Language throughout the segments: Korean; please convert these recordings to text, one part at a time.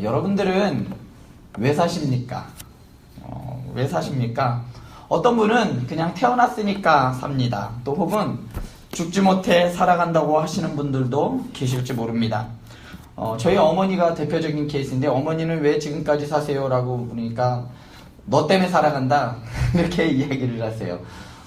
여러분들은 왜 사십니까? 왜 사십니까? 어떤 분은 그냥 태어났으니까 삽니다. 또 혹은 죽지 못해 살아간다고 하시는 분들도 계실지 모릅니다. 저희 어머니가 대표적인 케이스인데, 어머니는 왜 지금까지 사세요? 라고 물으니까 너 때문에 살아간다 이렇게 이야기를 하세요.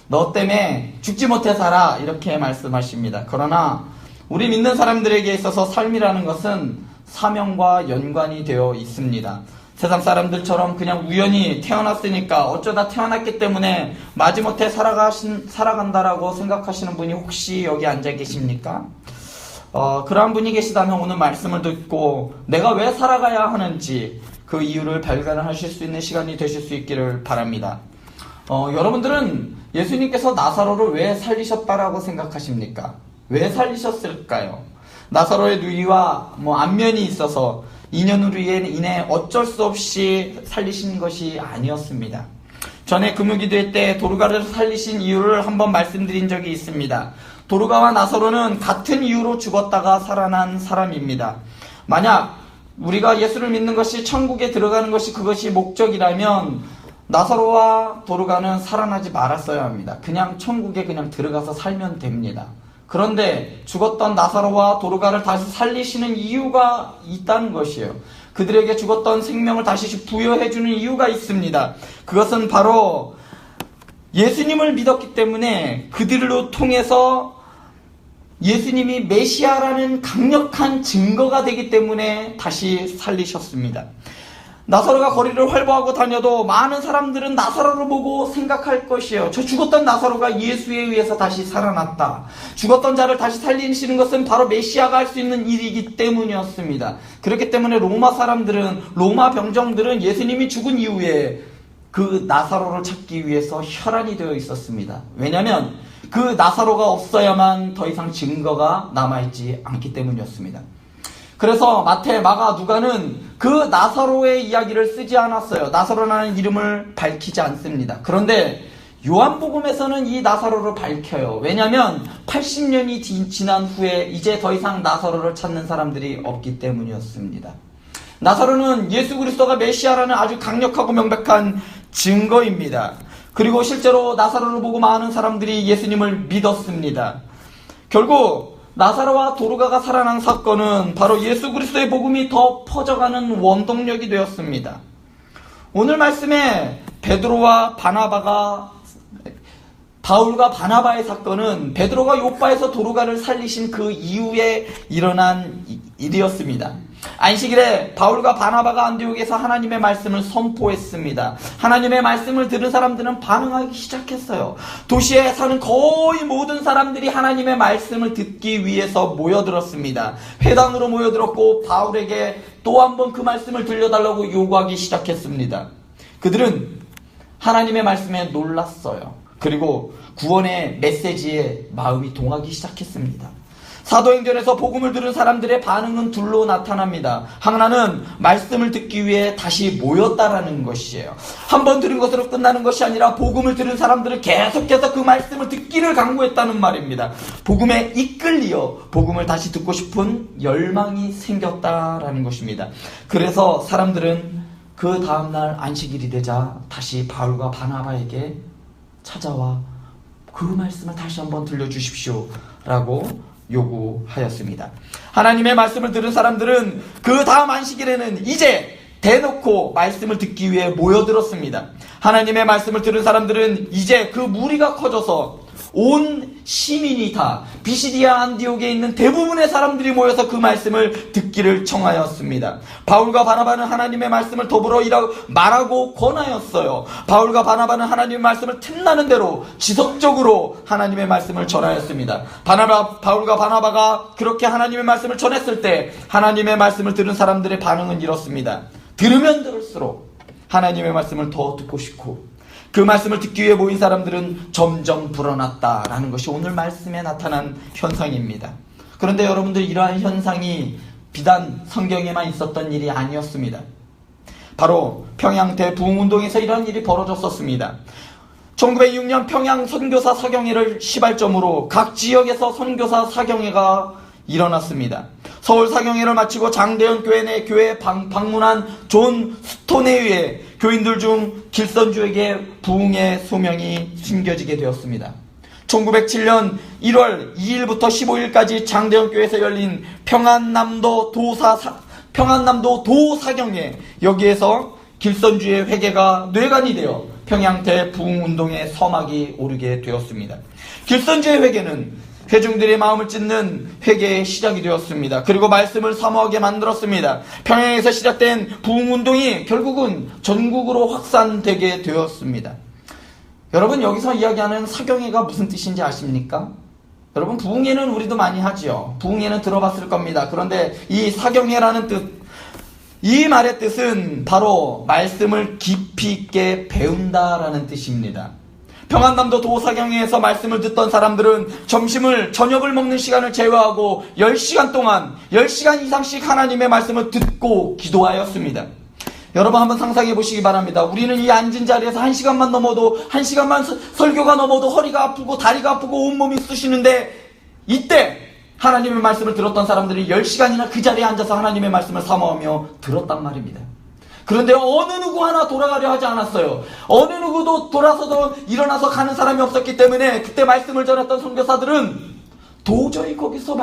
너 때문에 죽지 못해 살아 이렇게 말씀하십니다. 그러나 우리 믿는 사람들에게 있어서 삶이라는 것은 사명과 연관이 되어 있습니다. 세상 사람들처럼 그냥 우연히 태어났으니까 어쩌다 태어났기 때문에 마지못해 살아간다라고 생각하시는 분이 혹시 여기 앉아 계십니까? 그러한 분이 계시다면 오늘 말씀을 듣고 내가 왜 살아가야 하는지 그 이유를 발견하실 수 있는 시간이 되실 수 있기를 바랍니다. 여러분들은 예수님께서 나사로를 왜 살리셨다라고 생각하십니까? 왜 살리셨을까요? 나사로의 누이와 안면이 있어서 인연으로 인해 어쩔 수 없이 살리신 것이 아니었습니다. 전에 금요기도회 때 도르가를 살리신 이유를 한번 말씀드린 적이 있습니다. 도르가와 나사로는 같은 이유로 죽었다가 살아난 사람입니다. 만약 우리가 예수를 믿는 것이 천국에 들어가는 것이 그것이 목적이라면 나사로와 도르가는 살아나지 말았어야 합니다. 그냥 천국에 그냥 들어가서 살면 됩니다. 그런데 죽었던 나사로와 도르가를 다시 살리시는 이유가 있다는 것이에요. 그들에게 죽었던 생명을 다시 부여해주는 이유가 있습니다. 그것은 바로 예수님을 믿었기 때문에 그들로 통해서 예수님이 메시아라는 강력한 증거가 되기 때문에 다시 살리셨습니다. 나사로가 거리를 활보하고 다녀도 많은 사람들은 나사로를 보고 생각할 것이에요. 저 죽었던 나사로가 예수에 의해서 다시 살아났다. 죽었던 자를 다시 살리시는 것은 바로 메시아가 할 수 있는 일이기 때문이었습니다. 그렇기 때문에 로마 병정들은 예수님이 죽은 이후에 그 나사로를 찾기 위해서 혈안이 되어 있었습니다. 왜냐하면 그 나사로가 없어야만 더 이상 증거가 남아있지 않기 때문이었습니다. 그래서 마태, 마가, 누가는 그 나사로의 이야기를 쓰지 않았어요. 나사로라는 이름을 밝히지 않습니다. 그런데 요한복음에서는 이 나사로를 밝혀요. 왜냐하면 80년이 지난 후에 이제 더 이상 나사로를 찾는 사람들이 없기 때문이었습니다. 나사로는 예수 그리스도가 메시아라는 아주 강력하고 명백한 증거입니다. 그리고 실제로 나사로를 보고 많은 사람들이 예수님을 믿었습니다. 결국 나사로와 도르가가 살아난 사건은 바로 예수 그리스도의 복음이 더 퍼져가는 원동력이 되었습니다. 오늘 말씀에 바울과 바나바의 사건은 베드로가 요빠에서 도르가를 살리신 그 이후에 일어난 일이었습니다. 안식일에 바울과 바나바가 안디옥에서 하나님의 말씀을 선포했습니다. 하나님의 말씀을 들은 사람들은 반응하기 시작했어요. 도시에 사는 거의 모든 사람들이 하나님의 말씀을 듣기 위해서 모여들었습니다. 회당으로 모여들었고 바울에게 또 한 번 그 말씀을 들려달라고 요구하기 시작했습니다. 그들은 하나님의 말씀에 놀랐어요. 그리고 구원의 메시지에 마음이 동하기 시작했습니다. 사도행전에서 복음을 들은 사람들의 반응은 둘로 나타납니다. 하나는 말씀을 듣기 위해 다시 모였다라는 것이에요. 한 번 들은 것으로 끝나는 것이 아니라 복음을 들은 사람들은 계속해서 그 말씀을 듣기를 강구했다는 말입니다. 복음에 이끌려 복음을 다시 듣고 싶은 열망이 생겼다라는 것입니다. 그래서 사람들은 그 다음날 안식일이 되자 다시 바울과 바나바에게 찾아와 그 말씀을 다시 한번 들려주십시오 라고 요구하였습니다. 하나님의 말씀을 들은 사람들은 그 다음 안식일에는 이제 대놓고 말씀을 듣기 위해 모여들었습니다. 하나님의 말씀을 들은 사람들은 이제 그 무리가 커져서 온 시민이 다 비시디아 안디옥에 있는 대부분의 사람들이 모여서 그 말씀을 듣기를 청하였습니다. 바울과 바나바는 하나님의 말씀을 더불어 말하고 권하였어요. 바울과 바나바는 하나님의 말씀을 틈나는 대로 지속적으로 하나님의 말씀을 전하였습니다. 바울과 바나바가 그렇게 하나님의 말씀을 전했을 때 하나님의 말씀을 들은 사람들의 반응은 이렇습니다. 들으면 들을수록 하나님의 말씀을 더 듣고 싶고 그 말씀을 듣기 위해 모인 사람들은 점점 불어났다라는 것이 오늘 말씀에 나타난 현상입니다. 그런데 여러분들, 이러한 현상이 비단 성경에만 있었던 일이 아니었습니다. 바로 평양 대부흥운동에서 이러한 일이 벌어졌었습니다. 1906년 평양 선교사 사경회를 시발점으로 각 지역에서 선교사 사경회가 일어났습니다. 서울 사경회를 마치고 장대현 교회 내 교회에 방문한 존 스톤에 의해 교인들 중 길선주에게 부흥의 소명이 숨겨지게 되었습니다. 1907년 1월 2일부터 15일까지 장대현 교회에서 열린 평안남도 도사경회, 여기에서 길선주의 회개가 뇌관이 되어 평양대 부흥운동의 서막이 오르게 되었습니다. 길선주의 회개는 회중들의 마음을 찢는 회개의 시작이 되었습니다. 그리고 말씀을 사모하게 만들었습니다. 평양에서 시작된 부흥운동이 결국은 전국으로 확산되게 되었습니다. 여러분, 여기서 이야기하는 사경회가 무슨 뜻인지 아십니까? 여러분, 부흥회는 우리도 많이 하지요. 부흥회는 들어봤을 겁니다. 그런데 이 사경회라는 뜻, 이 말의 뜻은 바로 말씀을 깊이 있게 배운다라는 뜻입니다. 평안남도 도사경회에서 말씀을 듣던 사람들은 저녁을 먹는 시간을 제외하고 10시간 동안 10시간 이상씩 하나님의 말씀을 듣고 기도하였습니다. 여러분, 한번 상상해 보시기 바랍니다. 우리는 이 앉은 자리에서 1시간만 넘어도, 1시간만 설교가 넘어도 허리가 아프고 다리가 아프고 온몸이 쑤시는데, 이때 하나님의 말씀을 들었던 사람들이 10시간이나 그 자리에 앉아서 하나님의 말씀을 사모하며 들었단 말입니다. 그런데 어느 누구 하나 돌아가려 하지 않았어요. 어느 누구도 돌아서도 일어나서 가는 사람이 없었기 때문에 그때 말씀을 전했던 선교사들은 도저히 거기서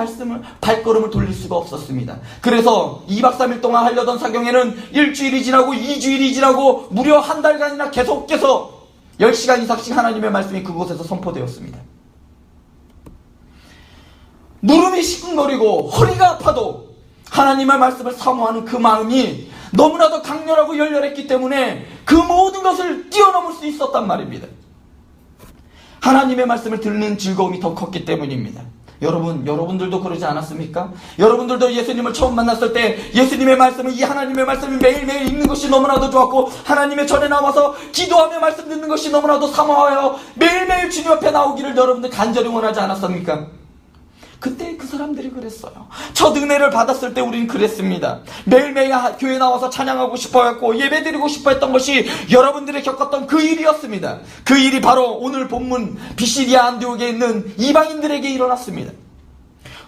발걸음을 돌릴 수가 없었습니다. 그래서 2박 3일 동안 하려던 사경회는 일주일이 지나고 2주일이 지나고 무려 한 달간이나 계속해서 10시간 이상씩 하나님의 말씀이 그곳에서 선포되었습니다. 무릎이 시큰거리고 허리가 아파도 하나님의 말씀을 사모하는 그 마음이 너무나도 강렬하고 열렬했기 때문에 그 모든 것을 뛰어넘을 수 있었단 말입니다. 하나님의 말씀을 듣는 즐거움이 더 컸기 때문입니다. 여러분들도 그러지 않았습니까? 여러분들도 예수님을 처음 만났을 때 예수님의 말씀을, 이 하나님의 말씀을 매일매일 읽는 것이 너무나도 좋았고, 하나님의 전에 나와서 기도하며 말씀 듣는 것이 너무나도 사모하여 매일매일 주님 앞에 나오기를 여러분들 간절히 원하지 않았습니까? 그때 그 사람들이 그랬어요. 첫 은혜를 받았을 때 우리는 그랬습니다. 매일매일 교회 나와서 찬양하고 싶어했고 예배드리고 싶어했던 것이 여러분들이 겪었던 그 일이었습니다. 그 일이 바로 오늘 본문 비시디아 안디옥에 있는 이방인들에게 일어났습니다.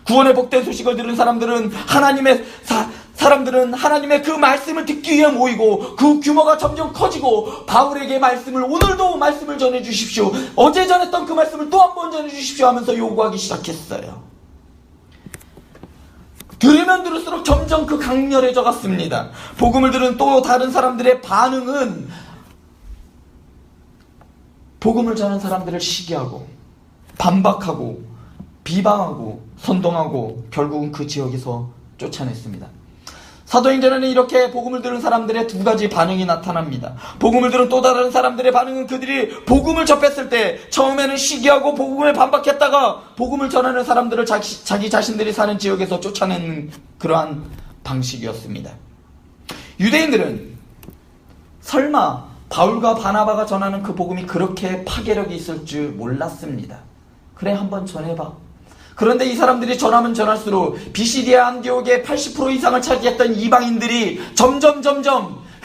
구원의 복된 소식을 들은 사람들은 하나님의 그 말씀을 듣기 위해 모이고, 그 규모가 점점 커지고, 바울에게 오늘도 말씀을 전해주십시오, 어제 전했던 그 말씀을 또 한 번 전해주십시오 하면서 요구하기 시작했어요. 들으면 들을수록 점점 그 강렬해져 갔습니다. 복음을 들은 또 다른 사람들의 반응은 복음을 전하는 사람들을 시기하고 반박하고 비방하고 선동하고 결국은 그 지역에서 쫓아냈습니다. 사도행전에는 이렇게 복음을 들은 사람들의 두 가지 반응이 나타납니다. 복음을 들은 또 다른 사람들의 반응은 그들이 복음을 접했을 때 처음에는 시기하고 복음을 반박했다가 복음을 전하는 사람들을 자기 자신들이 사는 지역에서 쫓아내는 그러한 방식이었습니다. 유대인들은 설마 바울과 바나바가 전하는 그 복음이 그렇게 파괴력이 있을 줄 몰랐습니다. 그래, 한번 전해봐. 그런데 이 사람들이 전하면 전할수록 비시디아 안디옥의 80% 이상을 차지했던 이방인들이 점점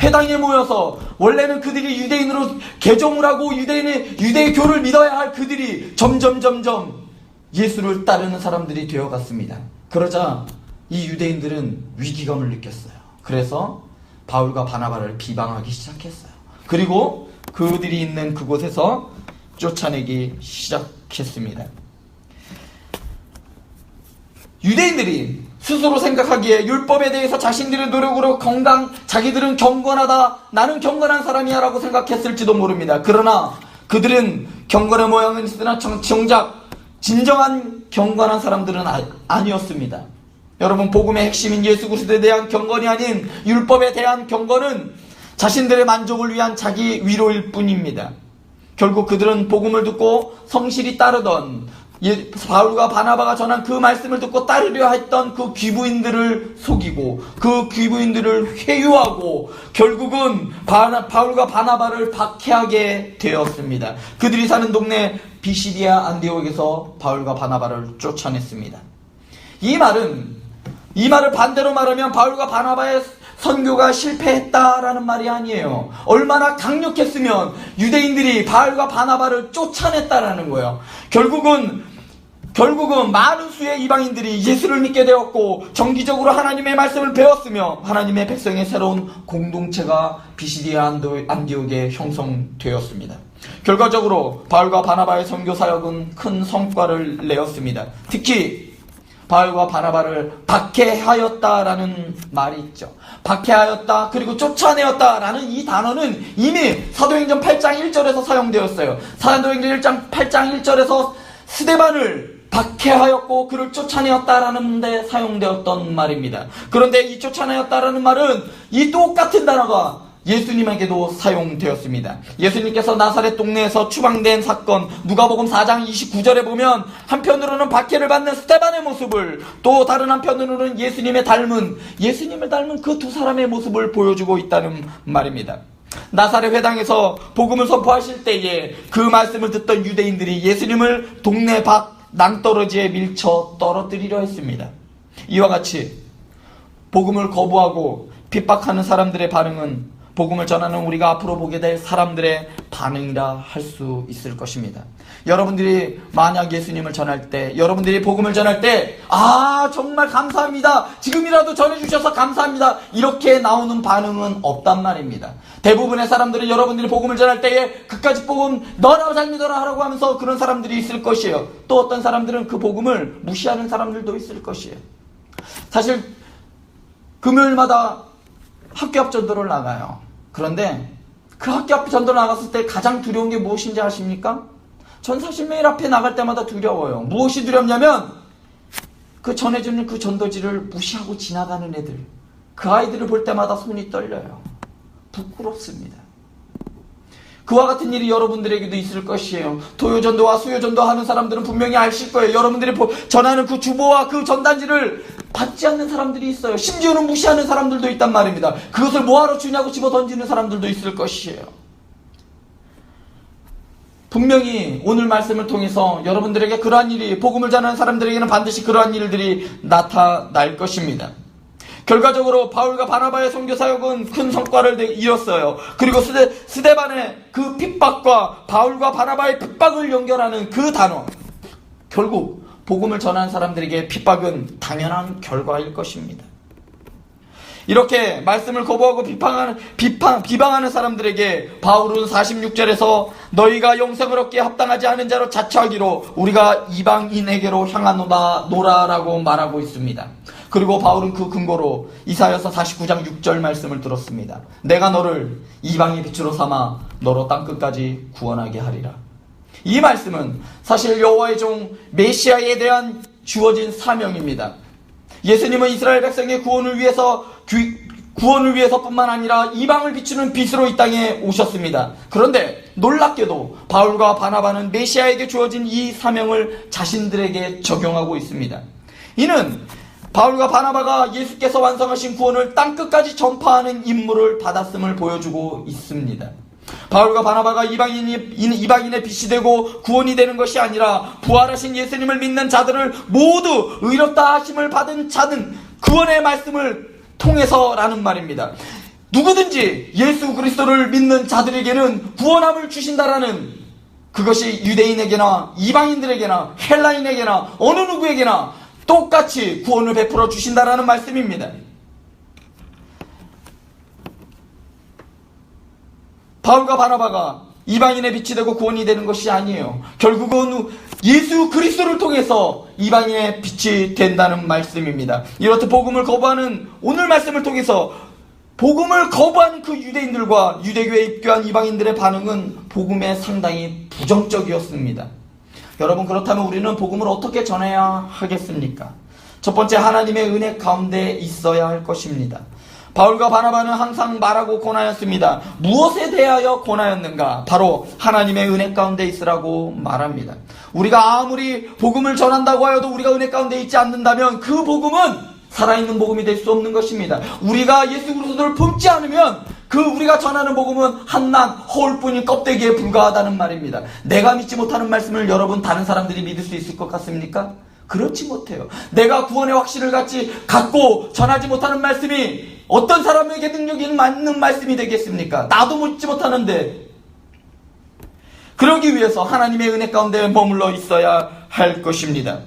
회당에 모여서, 원래는 그들이 유대인으로 개종을 하고 유대교를 믿어야 할 그들이 점점 예수를 따르는 사람들이 되어갔습니다. 그러자 이 유대인들은 위기감을 느꼈어요. 그래서 바울과 바나바를 비방하기 시작했어요. 그리고 그들이 있는 그곳에서 쫓아내기 시작했습니다. 유대인들이 스스로 생각하기에 율법에 대해서 자신들의 노력으로 자기들은 경건하다, 나는 경건한 사람이야 라고 생각했을지도 모릅니다. 그러나 그들은 경건의 모양은 있으나 정작 진정한 경건한 사람들은 아니었습니다. 여러분, 복음의 핵심인 예수 그리스도에 대한 경건이 아닌 율법에 대한 경건은 자신들의 만족을 위한 자기 위로일 뿐입니다. 결국 그들은 복음을 듣고 성실히 따르던, 바울과 바나바가 전한 그 말씀을 듣고 따르려 했던 그 귀부인들을 속이고 그 귀부인들을 회유하고 결국은 바울과 바나바를 박해하게 되었습니다. 그들이 사는 동네 비시디아 안디옥에서 바울과 바나바를 쫓아냈습니다. 이 말을 반대로 말하면 바울과 바나바의 선교가 실패했다라는 말이 아니에요. 얼마나 강력했으면 유대인들이 바울과 바나바를 쫓아냈다라는 거예요. 결국은 결국은 많은 수의 이방인들이 예수를 믿게 되었고 정기적으로 하나님의 말씀을 배웠으며 하나님의 백성의 새로운 공동체가 비시디아 안디옥에 형성되었습니다. 결과적으로 바울과 바나바의 선교 사역은 큰 성과를 내었습니다. 특히 바울과 바나바를 박해하였다라는 말이 있죠. 박해하였다 그리고 쫓아내었다라는 이 단어는 이미 사도행전 8장 1절에서 사용되었어요. 사도행전 8장 1절에서 스데반을 박해하였고 그를 쫓아내었다라는 데 사용되었던 말입니다. 그런데 이 쫓아내었다라는 말은 이 똑같은 단어가 예수님에게도 사용되었습니다. 예수님께서 나사렛 동네에서 추방된 사건, 누가복음 4장 29절에 보면 한편으로는 박해를 받는 스데반의 모습을, 또 다른 한편으로는 예수님을 닮은 그 두 사람의 모습을 보여주고 있다는 말입니다. 나사렛 회당에서 복음을 선포하실 때에 그 말씀을 듣던 유대인들이 예수님을 동네 밖 낭떠러지에 밀쳐 떨어뜨리려 했습니다. 이와 같이 복음을 거부하고 핍박하는 사람들의 반응은 복음을 전하는 우리가 앞으로 보게 될 사람들의 반응이라 할 수 있을 것입니다. 여러분들이 만약 예수님을 전할 때, 여러분들이 복음을 전할 때 정말 감사합니다, 지금이라도 전해주셔서 감사합니다, 이렇게 나오는 반응은 없단 말입니다. 대부분의 사람들은 여러분들이 복음을 전할 때에 그까짓 복음 너나 잘 믿어라 하라고 하면서 그런 사람들이 있을 것이에요. 또 어떤 사람들은 그 복음을 무시하는 사람들도 있을 것이에요. 사실 금요일마다 학교 앞 전도를 나가요. 그런데 그 학교 앞 전도를 나갔을 때 가장 두려운 게 무엇인지 아십니까? 전 사실 매일 앞에 나갈 때마다 두려워요. 무엇이 두렵냐면 그 전해주는 그 전도지를 무시하고 지나가는 애들, 그 아이들을 볼 때마다 손이 떨려요. 부끄럽습니다. 그와 같은 일이 여러분들에게도 있을 것이에요. 토요전도와 수요전도 하는 사람들은 분명히 아실 거예요. 여러분들이 전하는 그 주보와 그 전단지를 받지 않는 사람들이 있어요. 심지어는 무시하는 사람들도 있단 말입니다. 그것을 뭐하러 주냐고 집어 던지는 사람들도 있을 것이에요. 분명히 오늘 말씀을 통해서 여러분들에게 그러한 일이, 복음을 전하는 사람들에게는 반드시 그러한 일들이 나타날 것입니다. 결과적으로 바울과 바나바의 선교 사역은 큰 성과를 이뤘어요. 그리고 스데반의 그 핍박과 바울과 바나바의 핍박을 연결하는 그 단어, 결국 복음을 전하는 사람들에게 핍박은 당연한 결과일 것입니다. 이렇게 말씀을 거부하고 비방하는 사람들에게 바울은 46절에서 너희가 영생을 얻기에 합당하지 않은 자로 자처하기로 우리가 이방인에게로 향하노라라고 말하고 있습니다. 그리고 바울은 그 근거로 이사야서 49장 6절 말씀을 들었습니다. 내가 너를 이방의 빛으로 삼아 너로 땅끝까지 구원하게 하리라. 이 말씀은 사실 여호와의 종 메시아에 대한 주어진 사명입니다. 예수님은 이스라엘 백성의 구원을 위해서뿐만 아니라 이방을 비추는 빛으로 이 땅에 오셨습니다. 그런데 놀랍게도 바울과 바나바는 메시아에게 주어진 이 사명을 자신들에게 적용하고 있습니다. 이는 바울과 바나바가 예수께서 완성하신 구원을 땅끝까지 전파하는 임무를 받았음을 보여주고 있습니다. 바울과 바나바가 이방인의 빛이 되고 구원이 되는 것이 아니라 부활하신 예수님을 믿는 자들을 모두 의롭다 하심을 받은 자는 구원의 말씀을 통해서라는 말입니다. 누구든지 예수 그리스도를 믿는 자들에게는 구원함을 주신다라는, 그것이 유대인에게나 이방인들에게나 헬라인에게나 어느 누구에게나 똑같이 구원을 베풀어 주신다라는 말씀입니다. 바울과 바나바가 이방인의 빛이 되고 구원이 되는 것이 아니에요. 결국은 예수 그리스도를 통해서 이방인의 빛이 된다는 말씀입니다. 이렇듯 복음을 거부하는, 오늘 말씀을 통해서 복음을 거부하는 그 유대인들과 유대교에 입교한 이방인들의 반응은 복음에 상당히 부정적이었습니다. 여러분, 그렇다면 우리는 복음을 어떻게 전해야 하겠습니까? 첫 번째, 하나님의 은혜 가운데 있어야 할 것입니다. 바울과 바나바는 항상 말하고 권하였습니다. 무엇에 대하여 권하였는가? 바로 하나님의 은혜 가운데 있으라고 말합니다. 우리가 아무리 복음을 전한다고 하여도 우리가 은혜 가운데 있지 않는다면 그 복음은 살아있는 복음이 될 수 없는 것입니다. 우리가 예수 그리스도를 품지 않으면 그 우리가 전하는 복음은 한낱 허울뿐인 껍데기에 불과하다는 말입니다. 내가 믿지 못하는 말씀을 여러분 다른 사람들이 믿을 수 있을 것 같습니까? 그렇지 못해요. 내가 구원의 확신을 갖고 전하지 못하는 말씀이 어떤 사람에게 능력이 맞는 말씀이 되겠습니까? 나도 믿지 못하는데. 그러기 위해서 하나님의 은혜 가운데 머물러 있어야 할 것입니다.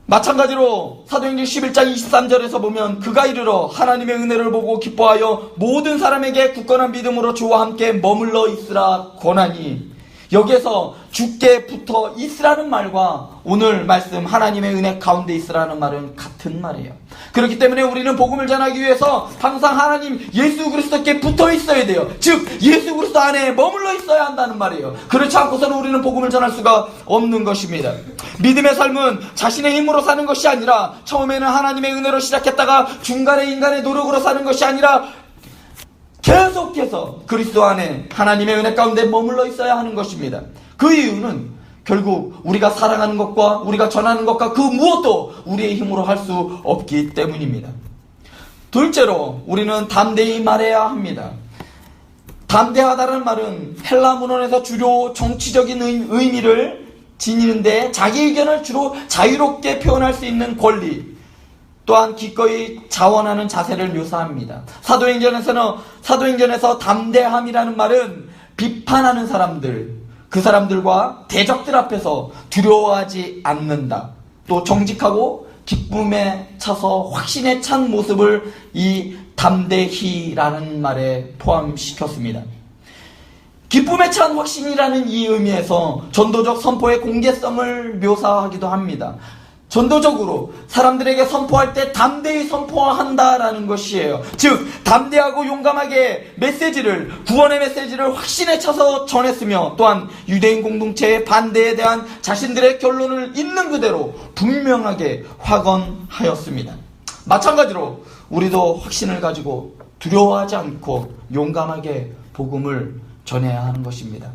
마찬가지로 사도행전 11장 23절에서 보면 그가 이르러 하나님의 은혜를 보고 기뻐하여 모든 사람에게 굳건한 믿음으로 주와 함께 머물러 있으라 권하니, 여기에서 주께 붙어 있으라는 말과 오늘 말씀 하나님의 은혜 가운데 있으라는 말은 같은 말이에요. 그렇기 때문에 우리는 복음을 전하기 위해서 항상 하나님 예수 그리스도께 붙어 있어야 돼요. 즉 예수 그리스도 안에 머물러 있어야 한다는 말이에요. 그렇지 않고서는 우리는 복음을 전할 수가 없는 것입니다. 믿음의 삶은 자신의 힘으로 사는 것이 아니라, 처음에는 하나님의 은혜로 시작했다가 중간에 인간의 노력으로 사는 것이 아니라 계속해서 그리스도 안에 하나님의 은혜 가운데 머물러 있어야 하는 것입니다. 그 이유는 결국 우리가 살아가는 것과 우리가 전하는 것과 그 무엇도 우리의 힘으로 할 수 없기 때문입니다. 둘째로 우리는 담대히 말해야 합니다. 담대하다는 말은 헬라 문헌에서 주로 정치적인 의미를 지니는데 자기 의견을 주로 자유롭게 표현할 수 있는 권리, 또한 기꺼이 자원하는 자세를 묘사합니다. 사도행전에서 담대함이라는 말은 비판하는 사람들, 그 사람들과 대적들 앞에서 두려워하지 않는다, 또 정직하고 기쁨에 차서 확신에 찬 모습을 이 담대히라는 말에 포함시켰습니다. 기쁨에 찬 확신이라는 이 의미에서 전도적 선포의 공개성을 묘사하기도 합니다. 전도적으로 사람들에게 선포할 때 담대히 선포한다라는 것이에요. 즉 담대하고 용감하게 구원의 메시지를 확신에 차서 전했으며, 또한 유대인 공동체의 반대에 대한 자신들의 결론을 있는 그대로 분명하게 확언하였습니다. 마찬가지로 우리도 확신을 가지고 두려워하지 않고 용감하게 복음을 전해야 하는 것입니다.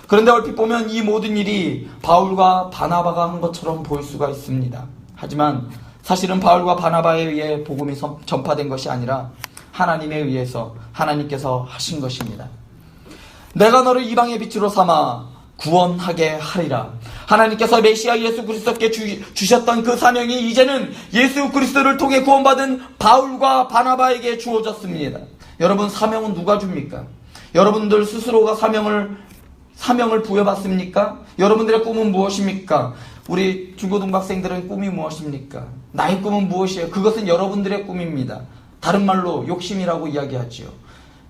그런데 얼핏 보면 이 모든 일이 바울과 바나바가 한 것처럼 보일 수가 있습니다. 하지만 사실은 바울과 바나바에 의해 복음이 전파된 것이 아니라 하나님에 의해서 하나님께서 하신 것입니다. 내가 너를 이방의 빛으로 삼아 구원하게 하리라. 하나님께서 메시아 예수 그리스도께 주셨던 그 사명이 이제는 예수 그리스도를 통해 구원받은 바울과 바나바에게 주어졌습니다. 여러분, 사명은 누가 줍니까? 여러분들 스스로가 사명을 부여받습니까? 여러분들의 꿈은 무엇입니까? 우리 중고등학생들의 꿈이 무엇입니까? 나의 꿈은 무엇이에요? 그것은 여러분들의 꿈입니다. 다른 말로 욕심이라고 이야기하지요.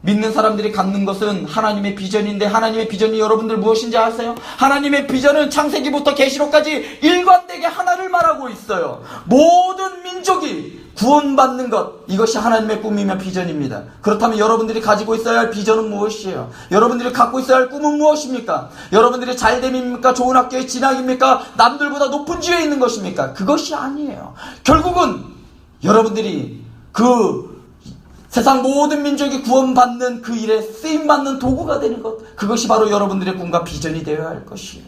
믿는 사람들이 갖는 것은 하나님의 비전인데, 하나님의 비전이 여러분들 무엇인지 아세요? 하나님의 비전은 창세기부터 계시록까지 일관되게 하나를 말하고 있어요. 모든 민족이 구원받는 것, 이것이 하나님의 꿈이며 비전입니다. 그렇다면 여러분들이 가지고 있어야 할 비전은 무엇이에요? 여러분들이 갖고 있어야 할 꿈은 무엇입니까? 여러분들이 잘됨입니까? 좋은 학교에 진학입니까? 남들보다 높은 지위에 있는 것입니까? 그것이 아니에요. 결국은 여러분들이 그 세상 모든 민족이 구원받는 그 일에 쓰임받는 도구가 되는 것, 그것이 바로 여러분들의 꿈과 비전이 되어야 할 것이에요.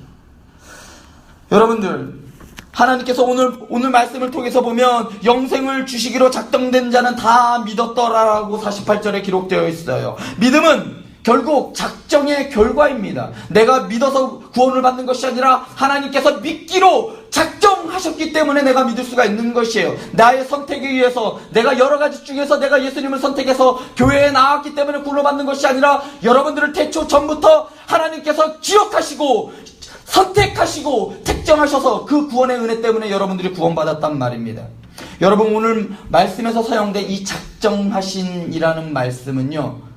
여러분들, 하나님께서 오늘 말씀을 통해서 보면 영생을 주시기로 작정된 자는 다 믿었더라라고 48절에 기록되어 있어요. 믿음은 결국 작정의 결과입니다. 내가 믿어서 구원을 받는 것이 아니라 하나님께서 믿기로 작정하셨기 때문에 내가 믿을 수가 있는 것이에요. 나의 선택에 의해서, 내가 여러 가지 중에서 내가 예수님을 선택해서 교회에 나왔기 때문에 구원을 받는 것이 아니라, 여러분들을 태초 전부터 하나님께서 기억하시고 선택하시고 택정하셔서 그 구원의 은혜 때문에 여러분들이 구원받았단 말입니다. 여러분, 오늘 말씀에서 사용된 이 작정하신이라는 말씀은요,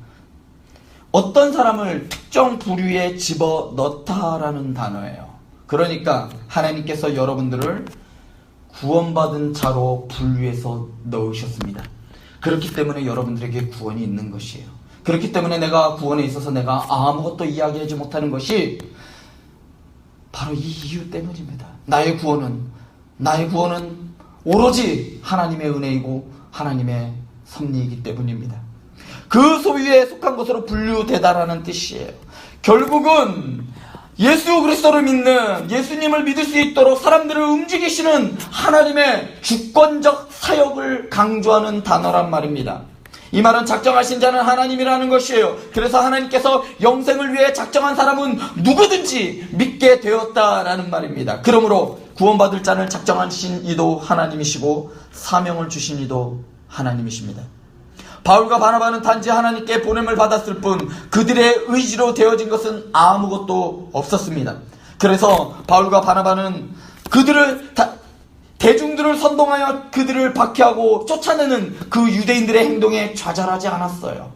어떤 사람을 특정 부류에 집어넣다라는 단어예요. 그러니까 하나님께서 여러분들을 구원받은 자로 분류해서 넣으셨습니다. 그렇기 때문에 여러분들에게 구원이 있는 것이에요. 그렇기 때문에 내가 구원에 있어서 내가 아무것도 이야기하지 못하는 것이 바로 이 이유 때문입니다. 나의 구원은 오로지 하나님의 은혜이고 하나님의 섭리이기 때문입니다. 그 소유에 속한 것으로 분류되다라는 뜻이에요. 결국은 예수 그리스도를 믿는, 예수님을 믿을 수 있도록 사람들을 움직이시는 하나님의 주권적 사역을 강조하는 단어란 말입니다. 이 말은 작정하신 자는 하나님이라는 것이에요. 그래서 하나님께서 영생을 위해 작정한 사람은 누구든지 믿게 되었다라는 말입니다. 그러므로 구원받을 자를 작정하신 이도 하나님이시고 사명을 주신 이도 하나님이십니다. 바울과 바나바는 단지 하나님께 보냄을 받았을 뿐 그들의 의지로 되어진 것은 아무것도 없었습니다. 그래서 바울과 바나바는 그들을 대중들을 선동하여 그들을 박해하고 쫓아내는 그 유대인들의 행동에 좌절하지 않았어요.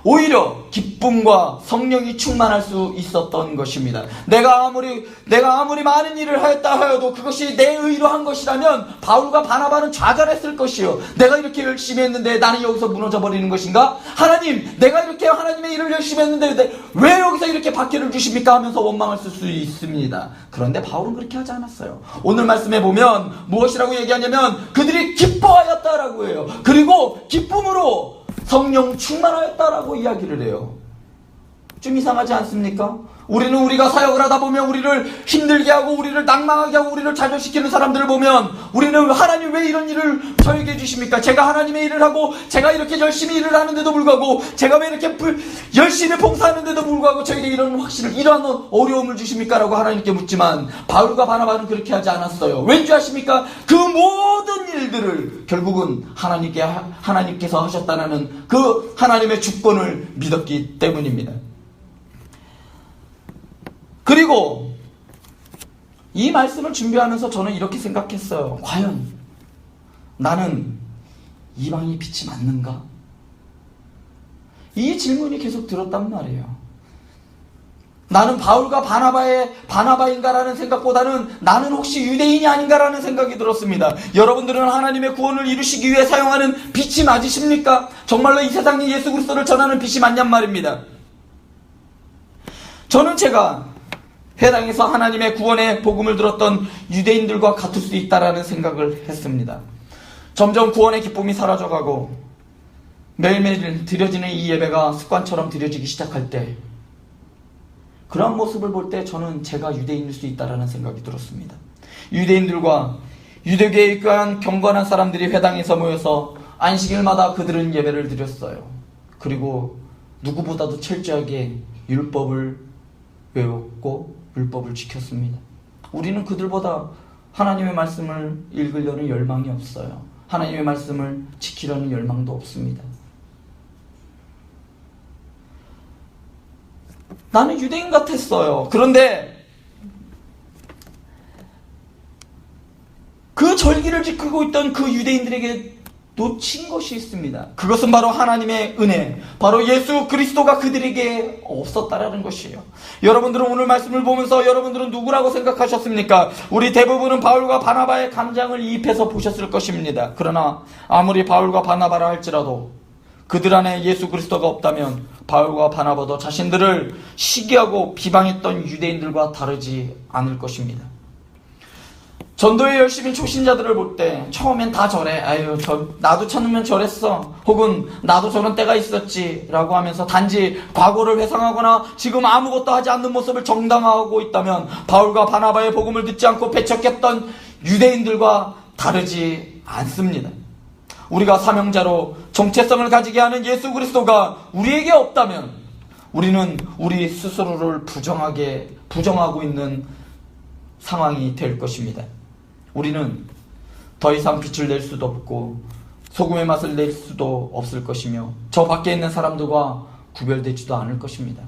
오히려 기쁨과 성령이 충만할 수 있었던 것입니다. 내가 아무리 많은 일을 하였다 하여도 그것이 내 의로 한 것이라면 바울과 바나바는 좌절했을 것이요. 내가 이렇게 열심히 했는데 나는 여기서 무너져 버리는 것인가? 하나님, 내가 이렇게 하나님의 일을 열심히 했는데 왜 여기서 이렇게 박해를 주십니까? 하면서 원망을 쓸 수 있습니다. 그런데 바울은 그렇게 하지 않았어요. 오늘 말씀에 보면 무엇이라고 얘기하냐면 그들이 기뻐하였다라고 해요. 그리고 기쁨으로 성령 충만하였다라고 이야기를 해요. 좀 이상하지 않습니까? 우리는 우리가 사역을 하다 보면 우리를 힘들게 하고 우리를 낭망하게 하고 우리를 좌절시키는 사람들을 보면 우리는 하나님 왜 이런 일을 저에게 해주십니까? 제가 하나님의 일을 하고 제가 이렇게 열심히 일을 하는데도 불구하고 제가 왜 이렇게 열심히 봉사하는데도 불구하고 저에게 이러한 어려움을 주십니까? 라고 하나님께 묻지만 바울과 바나바는 그렇게 하지 않았어요. 왠지 아십니까? 그 모든 일들을 결국은 하나님께서 하셨다는 그 하나님의 주권을 믿었기 때문입니다. 그리고 이 말씀을 준비하면서 저는 이렇게 생각했어요. 과연 나는 이방의 빛이 맞는가? 이 질문이 계속 들었단 말이에요. 나는 바울과 바나바인가라는 생각보다는 나는 혹시 유대인이 아닌가라는 생각이 들었습니다. 여러분들은 하나님의 구원을 이루시기 위해 사용하는 빛이 맞으십니까? 정말로 이 세상에 예수 그리스도를 전하는 빛이 맞냔 말입니다. 저는 제가 회당에서 하나님의 구원의 복음을 들었던 유대인들과 같을 수 있다라는 생각을 했습니다. 점점 구원의 기쁨이 사라져가고 매일매일 드려지는 이 예배가 습관처럼 드려지기 시작할 때 그런 모습을 볼 때 저는 제가 유대인일 수 있다라는 생각이 들었습니다. 유대인들과 유대교에 입교한 경건한 사람들이 회당에서 모여서 안식일마다 그들은 예배를 드렸어요. 그리고 누구보다도 철저하게 율법을 외웠고 율법을 지켰습니다. 우리는 그들보다 하나님의 말씀을 읽으려는 열망이 없어요. 하나님의 말씀을 지키려는 열망도 없습니다. 나는 유대인 같았어요. 그런데 그 절기를 지키고 있던 그 유대인들에게 놓친 것이 있습니다. 그것은 바로 하나님의 은혜, 바로 예수 그리스도가 그들에게 없었다라는 것이에요. 여러분들은 오늘 말씀을 보면서 여러분들은 누구라고 생각하셨습니까? 우리 대부분은 바울과 바나바의 감정을 이입해서 보셨을 것입니다. 그러나 아무리 바울과 바나바라 할지라도 그들 안에 예수 그리스도가 없다면 바울과 바나바도 자신들을 시기하고 비방했던 유대인들과 다르지 않을 것입니다. 전도에 열심인 초신자들을 볼 때 처음엔 다 저래. 나도 처음엔 저랬어. 혹은 나도 저런 때가 있었지 라고 하면서 단지 과거를 회상하거나 지금 아무것도 하지 않는 모습을 정당화하고 있다면 바울과 바나바의 복음을 듣지 않고 배척했던 유대인들과 다르지 않습니다. 우리가 사명자로 정체성을 가지게 하는 예수 그리스도가 우리에게 없다면 우리는 우리 스스로를 부정하고 있는 상황이 될 것입니다. 우리는 더 이상 빛을 낼 수도 없고 소금의 맛을 낼 수도 없을 것이며 저 밖에 있는 사람들과 구별되지도 않을 것입니다.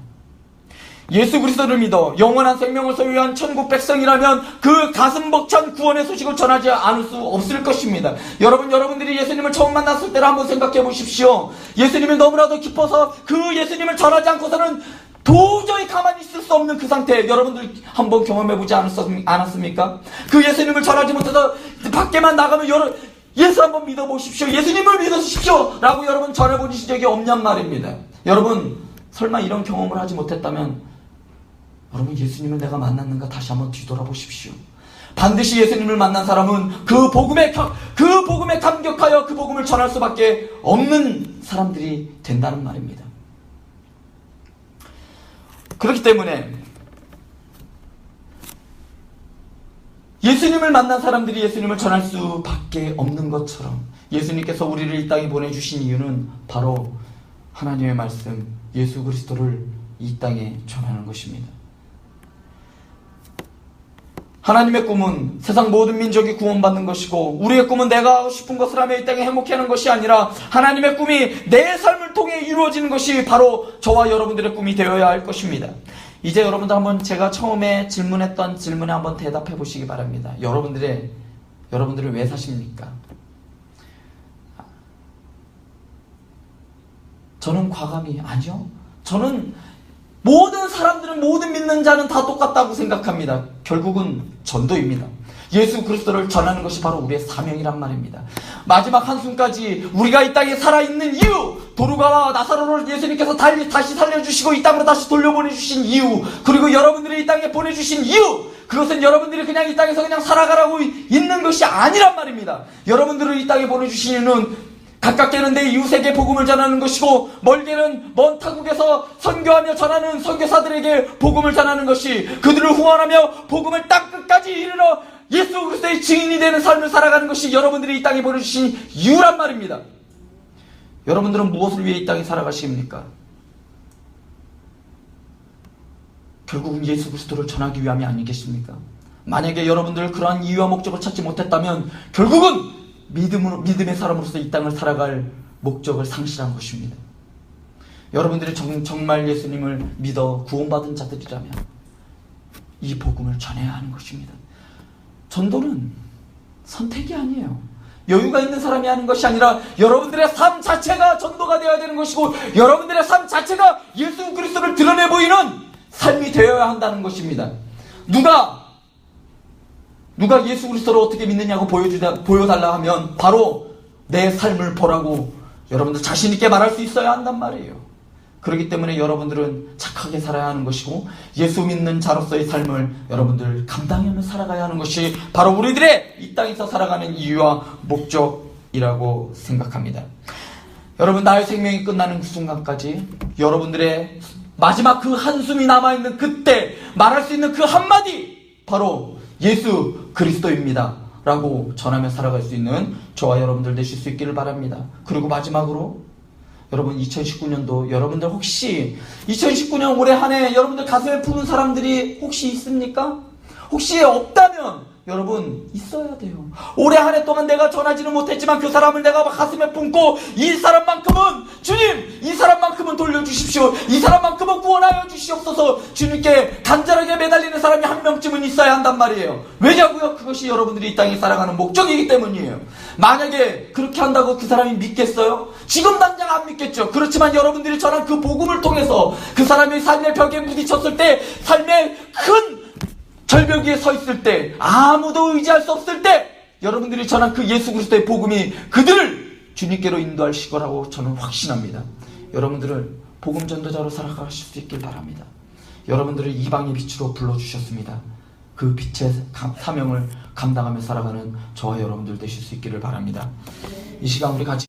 예수 그리스도를 믿어 영원한 생명을 소유한 천국 백성이라면 그 가슴 벅찬 구원의 소식을 전하지 않을 수 없을 것입니다. 여러분들이 예수님을 처음 만났을 때를 한번 생각해 보십시오. 예수님이 너무나도 기뻐서 그 예수님을 전하지 않고서는 도저히 가만히 있을 수 없는 그 상태, 여러분들 한번 경험해보지 않았습니까? 그 예수님을 전하지 못해서 밖에만 나가면 예수 한번 믿어보십시오, 예수님을 믿으십시오 라고 여러분 전해보신 적이 없냔 말입니다. 여러분 설마 이런 경험을 하지 못했다면 여러분 예수님을 내가 만났는가 다시 한번 뒤돌아보십시오. 반드시 예수님을 만난 사람은 그 복음에 감격하여 그 복음을 전할 수밖에 없는 사람들이 된다는 말입니다. 그렇기 때문에 예수님을 만난 사람들이 예수님을 전할 수밖에 없는 것처럼 예수님께서 우리를 이 땅에 보내주신 이유는 바로 하나님의 말씀, 예수 그리스도를 이 땅에 전하는 것입니다. 하나님의 꿈은 세상 모든 민족이 구원받는 것이고 우리의 꿈은 내가 하고 싶은 것을 하며 이 땅에 행복해 하는 것이 아니라 하나님의 꿈이 내 삶을 통해 이루어지는 것이 바로 저와 여러분들의 꿈이 되어야 할 것입니다. 이제 여러분들 한번 제가 처음에 질문했던 질문에 한번 대답해 보시기 바랍니다. 여러분들을 왜 사십니까? 저는 과감히 아니요. 저는 모든 사람들은, 모든 믿는 자는 다 똑같다고 생각합니다. 결국은 전도입니다. 예수 그리스도를 전하는 것이 바로 우리의 사명이란 말입니다. 마지막 한숨까지 우리가 이 땅에 살아있는 이유, 도루가와 나사로를 예수님께서 다시 살려주시고 이 땅으로 다시 돌려보내주신 이유, 그리고 여러분들이 이 땅에 보내주신 이유, 그것은 여러분들이 그냥 이 땅에서 그냥 살아가라고 있는 것이 아니란 말입니다. 여러분들을 이 땅에 보내주신 이유는 가깝게는 내 이웃에게 복음을 전하는 것이고, 멀게는 먼 타국에서 선교하며 전하는 선교사들에게 복음을 전하는 것이, 그들을 후원하며 복음을 땅끝까지 이르러 예수 그리스도의 증인이 되는 삶을 살아가는 것이 여러분들이 이 땅에 보내주신 이유란 말입니다. 여러분들은 무엇을 위해 이 땅에 살아가십니까? 결국은 예수 그리스도를 전하기 위함이 아니겠습니까? 만약에 여러분들 그러한 이유와 목적을 찾지 못했다면 결국은 믿음의 사람으로서 이 땅을 살아갈 목적을 상실한 것입니다. 여러분들이 정말 예수님을 믿어 구원받은 자들이라면 이 복음을 전해야 하는 것입니다. 전도는 선택이 아니에요. 여유가 있는 사람이 하는 것이 아니라 여러분들의 삶 자체가 전도가 되어야 되는 것이고, 여러분들의 삶 자체가 예수 그리스도를 드러내 보이는 삶이 되어야 한다는 것입니다. 누가 예수 그리스도를 어떻게 믿느냐고 보여달라 하면 바로 내 삶을 보라고 여러분들 자신 있게 말할 수 있어야 한단 말이에요. 그렇기 때문에 여러분들은 착하게 살아야 하는 것이고, 예수 믿는 자로서의 삶을 여러분들 감당하며 살아가야 하는 것이 바로 우리들의 이 땅에서 살아가는 이유와 목적이라고 생각합니다. 여러분, 나의 생명이 끝나는 그 순간까지 여러분들의 마지막 그 한숨이 남아있는 그때 말할 수 있는 그 한마디, 바로 예수 그리스도입니다 라고 전하며 살아갈 수 있는 저와 여러분들 되실 수 있기를 바랍니다. 그리고 마지막으로 여러분, 2019년도 여러분들 혹시 2019년 올해 한 해 여러분들 가슴에 품은 사람들이 혹시 있습니까? 혹시 없다면 여러분 있어야 돼요. 올해 한 해 동안 내가 전하지는 못했지만 그 사람을 내가 가슴에 품고, 이 사람만큼은 주님, 이 사람만큼은 돌려주십시오, 이 사람만큼은 구원하여 주시옵소서, 주님께 간절하게 매달리는 사람이 한 명쯤은 있어야 한단 말이에요. 왜냐고요? 그것이 여러분들이 이 땅에 살아가는 목적이기 때문이에요. 만약에 그렇게 한다고 그 사람이 믿겠어요? 지금 당장 안 믿겠죠. 그렇지만 여러분들이 전한 그 복음을 통해서 그 사람이 삶의 벽에 부딪혔을 때, 삶의 큰 절벽 위에 서 있을 때, 아무도 의지할 수 없을 때 여러분들이 전한 그 예수 그리스도의 복음이 그들을 주님께로 인도할 거라고 저는 확신합니다. 여러분들을 복음 전도자로 살아가실 수 있길 바랍니다. 여러분들을 이방의 빛으로 불러주셨습니다. 그 빛의 사명을 감당하며 살아가는 저와 여러분들 되실 수 있기를 바랍니다. 이 시간 우리 같이